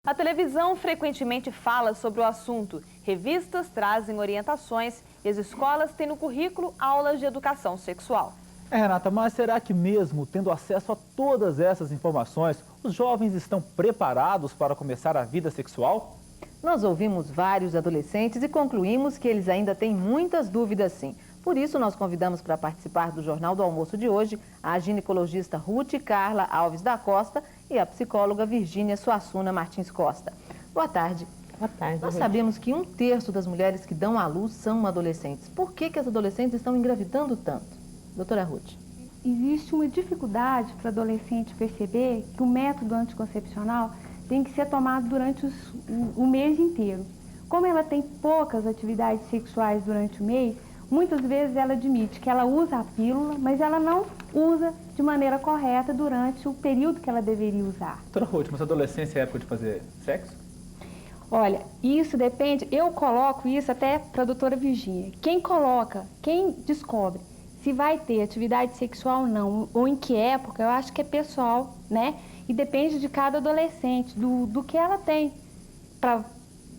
A televisão frequentemente fala sobre o assunto. Revistas trazem orientações e as escolas têm no currículo aulas de educação sexual. Renata, mas será que mesmo tendo acesso a todas essas informações, os jovens estão preparados para começar a vida sexual? Nós ouvimos vários adolescentes e concluímos que eles ainda têm muitas dúvidas sim. Por isso, nós convidamos para participar do Jornal do Almoço de hoje a ginecologista Ruth Carla Alves da Costa e a psicóloga Virgínia Suassuna Martins Costa. Boa tarde. Boa tarde. Nós sabemos que 1/3 das mulheres que dão à luz são adolescentes. Por que as adolescentes estão engravidando tanto? Doutora Ruth. Existe uma dificuldade para o adolescente perceber que o método anticoncepcional tem que ser tomado durante o mês inteiro. Como ela tem poucas atividades sexuais durante o mês, muitas vezes ela admite que ela usa a pílula, mas ela não usa de maneira correta durante o período que ela deveria usar. Doutora Ruth, mas a adolescência é época de fazer sexo? Olha, isso depende, eu coloco isso até para a doutora Virgínia. Quem descobre se vai ter atividade sexual ou não, ou em que época, eu acho que é pessoal, né? E depende de cada adolescente, do que ela tem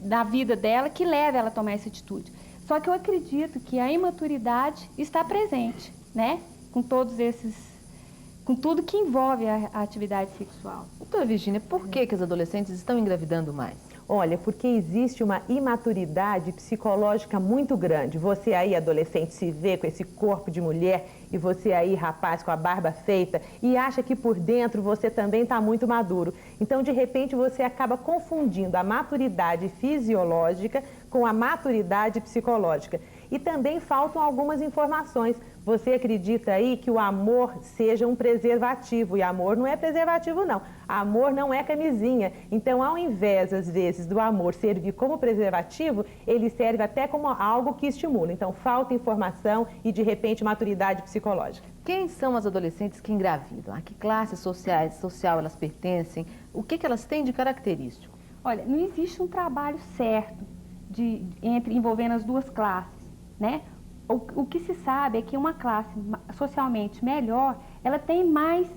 da vida dela que leva ela a tomar essa atitude. Só que eu acredito que a imaturidade está presente, né? Com tudo que envolve a atividade sexual. Doutora Virgínia, por que as adolescentes estão engravidando mais? Olha, porque existe uma imaturidade psicológica muito grande. Você aí, adolescente, se vê com esse corpo de mulher e você aí, rapaz, com a barba feita e acha que por dentro você também está muito maduro. Então, de repente, você acaba confundindo a maturidade fisiológica com a maturidade psicológica. E também faltam algumas informações. Você acredita aí que o amor seja um preservativo, e amor não é preservativo não, amor não é camisinha. Então, ao invés, às vezes, do amor servir como preservativo, ele serve até como algo que estimula. Então, falta informação e, de repente, maturidade psicológica. Quem são as adolescentes que engravidam? A que classes social elas pertencem? O que elas têm de característico? Olha, não existe um trabalho certo envolvendo as duas classes, né? O que se sabe é que uma classe socialmente melhor, ela tem mais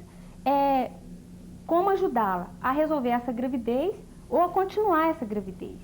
como ajudá-la a resolver essa gravidez ou a continuar essa gravidez,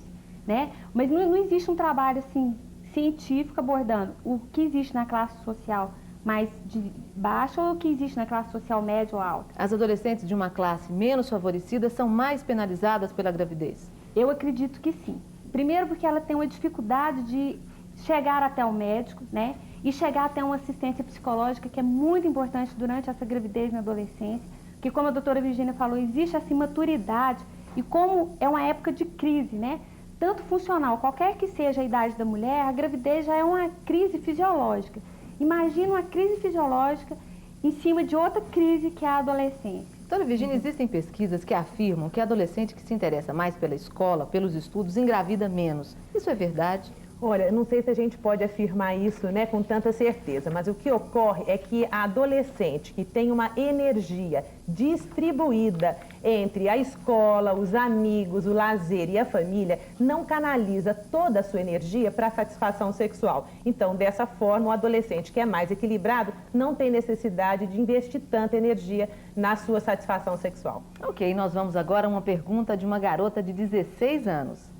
né? Mas não existe um trabalho assim, científico abordando o que existe na classe social mais de baixa ou o que existe na classe social média ou alta. As adolescentes de uma classe menos favorecida são mais penalizadas pela gravidez? Eu acredito que sim. Primeiro porque ela tem uma dificuldade de chegar até o médico, né? E chegar até uma assistência psicológica que é muito importante durante essa gravidez na adolescência, que como a doutora Virgínia falou, existe essa imaturidade e como é uma época de crise, né? Tanto funcional, qualquer que seja a idade da mulher, a gravidez já é uma crise fisiológica. Imagina uma crise fisiológica em cima de outra crise que é a adolescência. Doutora Virgínia, existem pesquisas que afirmam que a adolescente que se interessa mais pela escola, pelos estudos, engravida menos. Isso é verdade? Olha, eu não sei se a gente pode afirmar isso, né, com tanta certeza, mas o que ocorre é que a adolescente que tem uma energia distribuída entre a escola, os amigos, o lazer e a família, não canaliza toda a sua energia para a satisfação sexual. Então, dessa forma, o adolescente que é mais equilibrado não tem necessidade de investir tanta energia na sua satisfação sexual. Ok, nós vamos agora a uma pergunta de uma garota de 16 anos.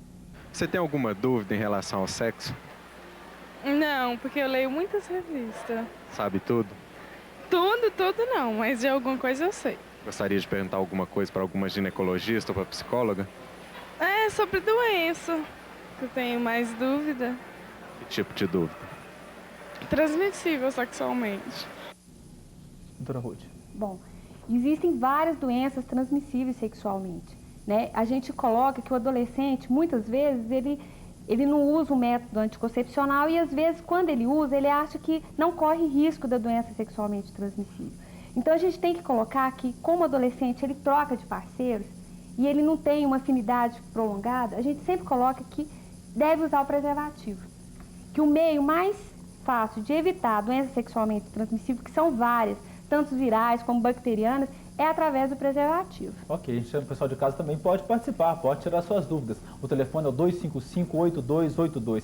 Você tem alguma dúvida em relação ao sexo? Não, porque eu leio muitas revistas. Sabe tudo? Tudo não, mas de alguma coisa eu sei. Gostaria de perguntar alguma coisa para alguma ginecologista ou para psicóloga? É sobre doença, que eu tenho mais dúvida. Que tipo de dúvida? Transmissível sexualmente. Doutora Ruth. Bom, existem várias doenças transmissíveis sexualmente, né? A gente coloca que o adolescente, muitas vezes, ele não usa o método anticoncepcional e, às vezes, quando ele usa, ele acha que não corre risco da doença sexualmente transmissível. Então, a gente tem que colocar que, como adolescente, ele troca de parceiros e ele não tem uma afinidade prolongada, a gente sempre coloca que deve usar o preservativo. Que o meio mais fácil de evitar a doença sexualmente transmissível, que são várias, tanto virais como bacterianas, é através do preservativo. Ok, a gente chama o pessoal de casa também, pode participar, pode tirar suas dúvidas. O telefone é o 255-8282.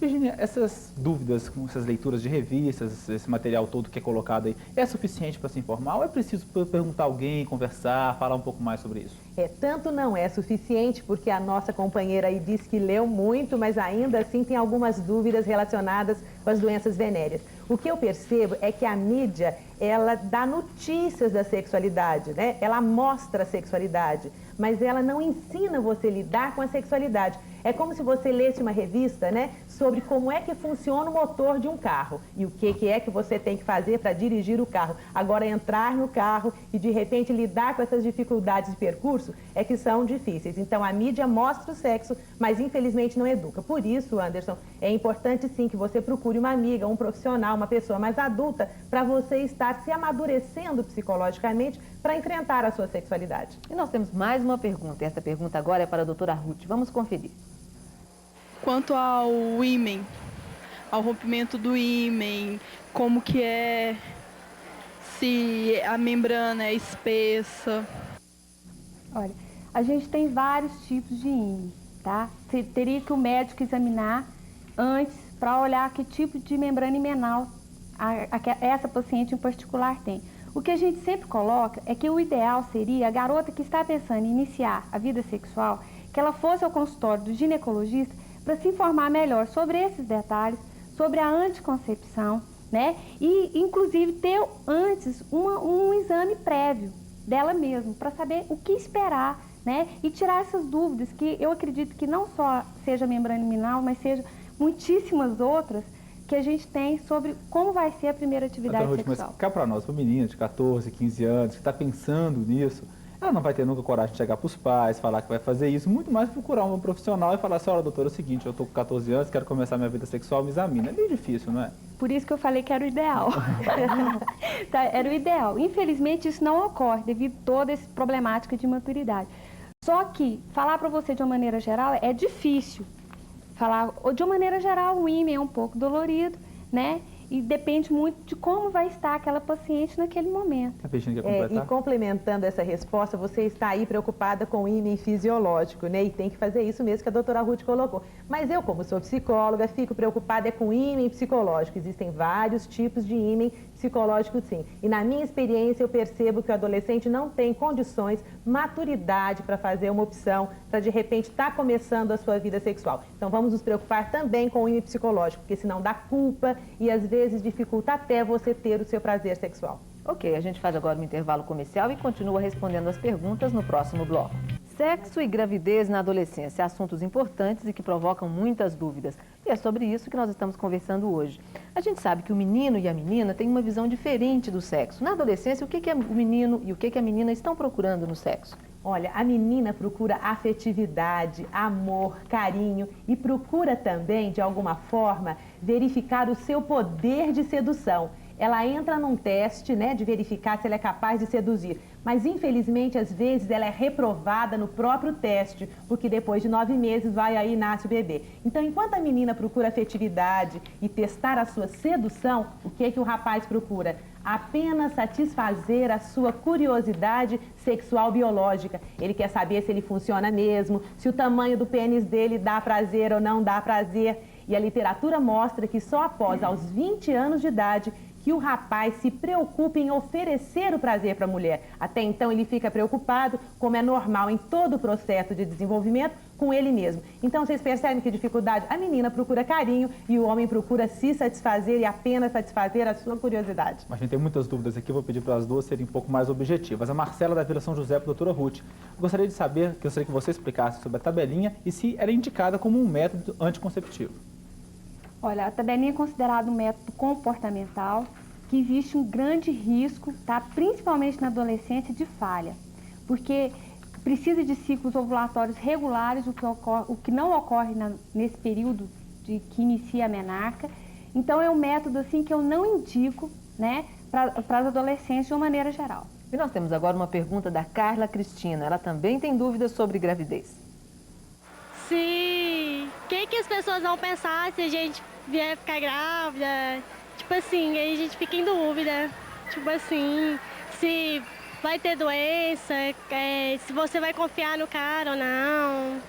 Virginia, essas dúvidas, com essas leituras de revistas, esse material todo que é colocado aí, é suficiente para se informar ou é preciso perguntar a alguém, conversar, falar um pouco mais sobre isso? Tanto não é suficiente, porque a nossa companheira aí disse que leu muito, mas ainda assim tem algumas dúvidas relacionadas com as doenças venéreas. O que eu percebo é que a mídia, ela dá notícias da sexualidade, né? Ela mostra a sexualidade, mas ela não ensina você a lidar com a sexualidade. É como se você lesse uma revista, né, sobre como é que funciona o motor de um carro e o que é que você tem que fazer para dirigir o carro. Agora, entrar no carro e, de repente, lidar com essas dificuldades de percurso é que são difíceis. Então, a mídia mostra o sexo, mas, infelizmente, não educa. Por isso, Anderson, é importante, sim, que você procure uma amiga, um profissional, uma pessoa mais adulta, para você estar se amadurecendo psicologicamente para enfrentar a sua sexualidade. E nós temos mais uma pergunta. Essa pergunta agora é para a doutora Ruth. Vamos conferir. Quanto ao ímen, ao rompimento do ímen, como que é, se a membrana é espessa. Olha, a gente tem vários tipos de ímen, tá? Teria que o médico examinar antes para olhar que tipo de membrana imenal essa paciente em particular tem. O que a gente sempre coloca é que o ideal seria a garota que está pensando em iniciar a vida sexual, que ela fosse ao consultório do ginecologista para se informar melhor sobre esses detalhes, sobre a anticoncepção, né? E, inclusive, ter antes um exame prévio dela mesma, para saber o que esperar, né? E tirar essas dúvidas, que eu acredito que não só seja a membrana iminal, mas seja muitíssimas outras que a gente tem sobre como vai ser a primeira atividade sexual. Mas cá para nós, uma menina de 14, 15 anos, que está pensando nisso, ela não vai ter nunca coragem de chegar para os pais, falar que vai fazer isso, muito mais procurar um profissional e falar assim, olha, doutora, é o seguinte, eu estou com 14 anos, quero começar minha vida sexual, me examina. É bem difícil, não é? Por isso que eu falei que era o ideal. Tá, era o ideal. Infelizmente, isso não ocorre devido a toda essa problemática de maturidade. Só que, falar para você de uma maneira geral é difícil. Falar, de uma maneira geral, o ímen é um pouco dolorido, né? E depende muito de como vai estar aquela paciente naquele momento. A Virginia quer completar? E complementando essa resposta, você está aí preocupada com o ímen fisiológico, né? E tem que fazer isso mesmo que a doutora Ruth colocou. Mas eu, como sou psicóloga, fico preocupada com o ímen psicológico. Existem vários tipos de ímen psicológico, sim. E na minha experiência, eu percebo que o adolescente não tem condições, maturidade para fazer uma opção, para de repente estar começando a sua vida sexual. Então vamos nos preocupar também com o ímen psicológico, porque senão dá culpa e às vezes dificulta até você ter o seu prazer sexual. Ok, a gente faz agora um intervalo comercial e continua respondendo as perguntas no próximo bloco. Sexo e gravidez na adolescência, assuntos importantes e que provocam muitas dúvidas. E é sobre isso que nós estamos conversando hoje. A gente sabe que o menino e a menina têm uma visão diferente do sexo. Na adolescência, o que o menino e o que a menina estão procurando no sexo? Olha, a menina procura afetividade, amor, carinho e procura também, de alguma forma, verificar o seu poder de sedução. Ela entra num teste, né, de verificar se ela é capaz de seduzir. Mas, infelizmente, às vezes ela é reprovada no próprio teste, porque depois de 9 meses vai aí e nasce o bebê. Então, enquanto a menina procura afetividade e testar a sua sedução, o que o rapaz procura? Apenas satisfazer a sua curiosidade sexual biológica. Ele quer saber se ele funciona mesmo, se o tamanho do pênis dele dá prazer ou não dá prazer. E a literatura mostra que só após aos 20 anos de idade que o rapaz se preocupa em oferecer o prazer para a mulher. Até então ele fica preocupado, como é normal em todo o processo de desenvolvimento, com ele mesmo. Então vocês percebem que dificuldade? A menina procura carinho e o homem procura se satisfazer e apenas satisfazer a sua curiosidade. A gente tem muitas dúvidas aqui, vou pedir para as duas serem um pouco mais objetivas. A Marcela da Vila São José, para a doutora Ruth. Gostaria de saber, gostaria que você explicasse sobre a tabelinha e se era indicada como um método anticonceptivo. Olha, a tabelinha é considerada um método comportamental, que existe um grande risco, tá? Principalmente na adolescência, de falha, porque precisa de ciclos ovulatórios regulares, o que não ocorre nesse período de que inicia a menarca. Então é um método assim que eu não indico, né, para as adolescentes de uma maneira geral. E nós temos agora uma pergunta da Carla Cristina. Ela também tem dúvidas sobre gravidez. O que as pessoas vão pensar se a gente vier ficar grávida? Tipo assim, aí a gente fica em dúvida. Tipo assim, se vai ter doença, se você vai confiar no cara ou não.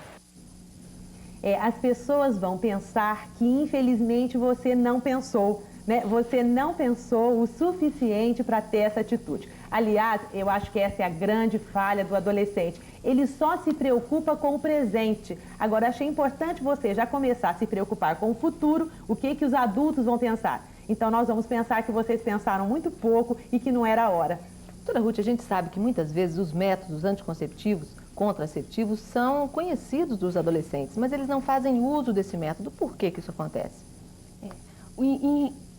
as pessoas vão pensar que, infelizmente, você não pensou, né? Você não pensou o suficiente para ter essa atitude. Aliás, eu acho que essa é a grande falha do adolescente. Ele só se preocupa com o presente. Agora, achei importante você já começar a se preocupar com o futuro, o que os adultos vão pensar. Então, nós vamos pensar que vocês pensaram muito pouco e que não era a hora. Doutora Ruth, a gente sabe que muitas vezes os métodos anticonceptivos, contraceptivos, são conhecidos dos adolescentes, mas eles não fazem uso desse método. Por que isso acontece?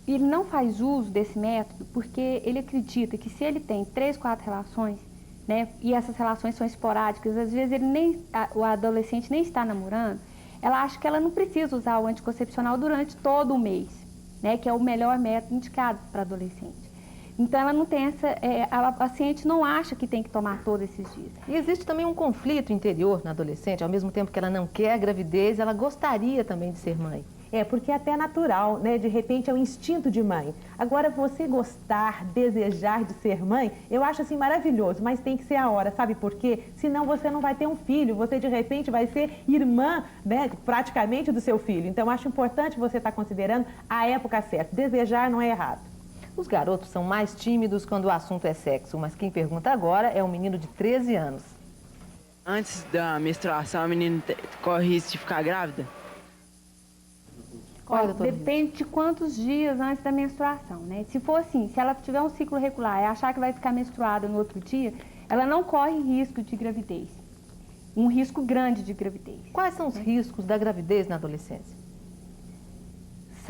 Ele não faz uso desse método porque ele acredita que se ele tem 3, 4 relações, né, e essas relações são esporádicas, às vezes o adolescente nem está namorando, ela acha que ela não precisa usar o anticoncepcional durante todo o mês, né, que é o melhor método indicado para adolescente. Então ela não tem a paciente não acha que tem que tomar todos esses dias. E existe também um conflito interior na adolescente, ao mesmo tempo que ela não quer a gravidez, ela gostaria também de ser mãe. Porque é até natural, né? De repente é um instinto de mãe. Agora, você gostar, desejar de ser mãe, eu acho assim maravilhoso, mas tem que ser a hora, sabe por quê? Senão você não vai ter um filho, você de repente vai ser irmã, né, praticamente do seu filho. Então, acho importante você estar considerando a época certa. Desejar não é errado. Os garotos são mais tímidos quando o assunto é sexo, mas quem pergunta agora é um menino de 13 anos. Antes da menstruação, a menina corre risco de ficar grávida? Depende de quantos dias antes da menstruação, né? Se for assim, se ela tiver um ciclo regular e achar que vai ficar menstruada no outro dia, ela não corre risco de gravidez. Um risco grande de gravidez. Quais são os riscos da gravidez na adolescência?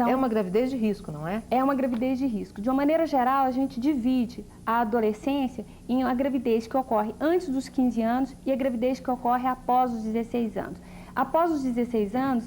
É uma gravidez de risco, não é? É uma gravidez de risco. De uma maneira geral, a gente divide a adolescência em uma gravidez que ocorre antes dos 15 anos e a gravidez que ocorre após os 16 anos. Após os 16 anos,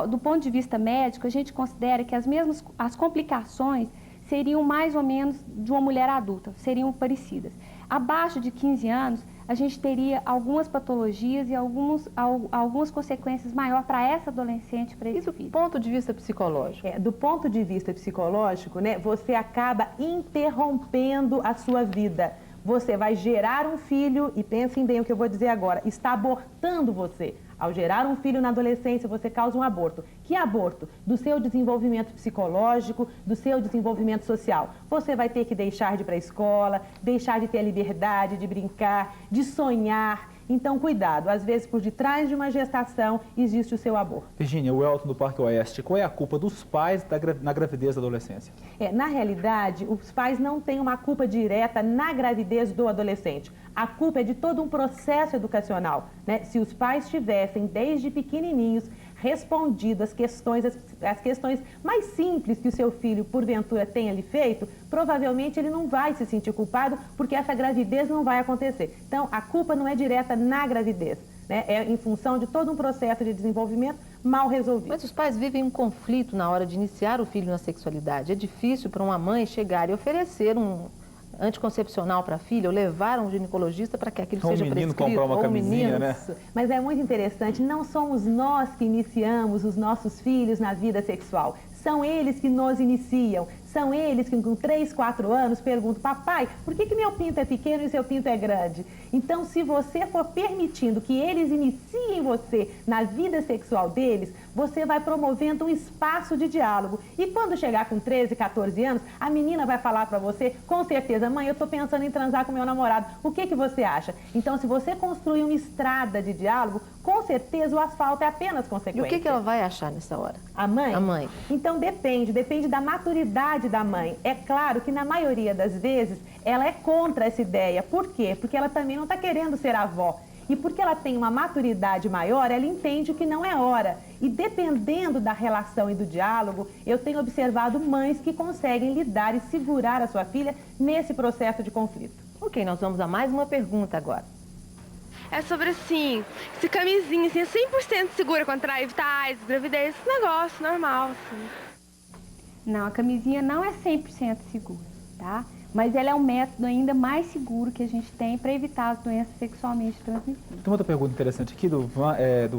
do ponto de vista médico, a gente considera que as complicações seriam mais ou menos de uma mulher adulta, seriam parecidas. Abaixo de 15 anos, a gente teria algumas patologias e algumas consequências maiores para essa adolescente, para esse filho. Do ponto de vista psicológico? Do ponto de vista psicológico, né, você acaba interrompendo a sua vida. Você vai gerar um filho, e pensem bem o que eu vou dizer agora, está abortando você. Ao gerar um filho na adolescência, você causa um aborto. Que aborto? Do seu desenvolvimento psicológico, do seu desenvolvimento social. Você vai ter que deixar de ir para a escola, deixar de ter a liberdade de brincar, de sonhar. Então, cuidado. Às vezes, por detrás de uma gestação, existe o seu aborto. Virgínia, o Elton do Parque Oeste, qual é a culpa dos pais na gravidez da adolescência? Na realidade, os pais não têm uma culpa direta na gravidez do adolescente. A culpa é de todo um processo educacional, né? Se os pais tivessem, desde pequenininhos, respondido as questões mais simples que o seu filho, porventura, tenha lhe feito, provavelmente ele não vai se sentir culpado, porque essa gravidez não vai acontecer. Então, a culpa não é direta na gravidez, né? É em função de todo um processo de desenvolvimento mal resolvido. Mas os pais vivem um conflito na hora de iniciar o filho na sexualidade. É difícil para uma mãe chegar e oferecer um anticoncepcional para a filha, ou levar um ginecologista para que aquilo seja prescrito. Comprar uma camisinha, né? Mas é muito interessante, não somos nós que iniciamos os nossos filhos na vida sexual. São eles que nos iniciam. São eles que com 3, 4 anos perguntam: papai, por que meu pinto é pequeno e seu pinto é grande? Então, se você for permitindo que eles iniciem você na vida sexual deles, você vai promovendo um espaço de diálogo. E quando chegar com 13, 14 anos, a menina vai falar para você, com certeza: mãe, eu estou pensando em transar com meu namorado, o que você acha? Então, se você construir uma estrada de diálogo, com certeza o asfalto é apenas consequência. E o que ela vai achar nessa hora? A mãe? A mãe. Então, depende da maturidade da mãe. É claro que na maioria das vezes ela é contra essa ideia. Por quê? Porque ela também não está querendo ser avó. E porque ela tem uma maturidade maior, ela entende que não é hora. E dependendo da relação e do diálogo, eu tenho observado mães que conseguem lidar e segurar a sua filha nesse processo de conflito. Ok, nós vamos a mais uma pergunta agora. É sobre assim, se camisinha assim, é 100% segura contra evitar AIDS, gravidez, esse negócio normal, assim. Não, a camisinha não é 100% segura, tá? Mas ela é um método ainda mais seguro que a gente tem para evitar as doenças sexualmente transmissíveis. Tem outra pergunta interessante aqui do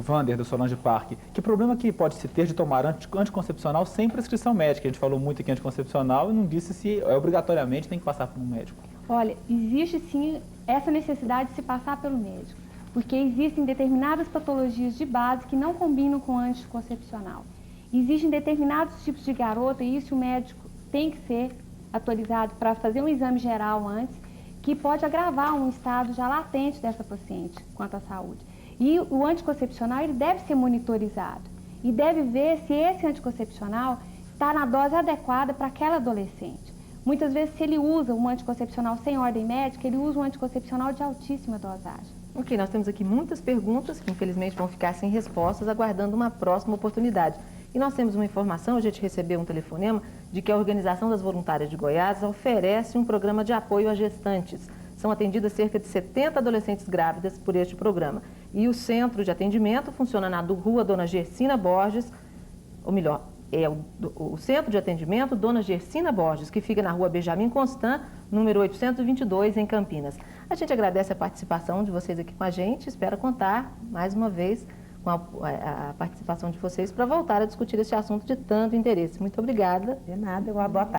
Vander, do Solange Parque. Que problema que pode se ter de tomar anticoncepcional sem prescrição médica? A gente falou muito aqui anticoncepcional e não disse se obrigatoriamente tem que passar por um médico. Olha, existe sim essa necessidade de se passar pelo médico. porque existem determinadas patologias de base que não combinam com o anticoncepcional. Existem determinados tipos de garota, e isso o médico tem que ser atualizado para fazer um exame geral antes, que pode agravar um estado já latente dessa paciente quanto à saúde. E o anticoncepcional ele deve ser monitorizado e deve ver se esse anticoncepcional está na dose adequada para aquela adolescente. Muitas vezes, se ele usa um anticoncepcional sem ordem médica, ele usa um anticoncepcional de altíssima dosagem. Ok, nós temos aqui muitas perguntas que infelizmente vão ficar sem respostas, aguardando uma próxima oportunidade. E nós temos uma informação, a gente recebeu um telefonema, de que a Organização das Voluntárias de Goiás oferece um programa de apoio a gestantes. São atendidas cerca de 70 adolescentes grávidas por este programa. E o centro de atendimento funciona na rua Dona Gersina Borges, ou melhor, é o Centro de Atendimento Dona Gersina Borges, que fica na rua Benjamin Constant, número 822, em Campinas. A gente agradece a participação de vocês aqui com a gente, espera contar mais uma vez com a participação de vocês para voltar a discutir esse assunto de tanto interesse. Muito obrigada. De nada, uma boa tarde.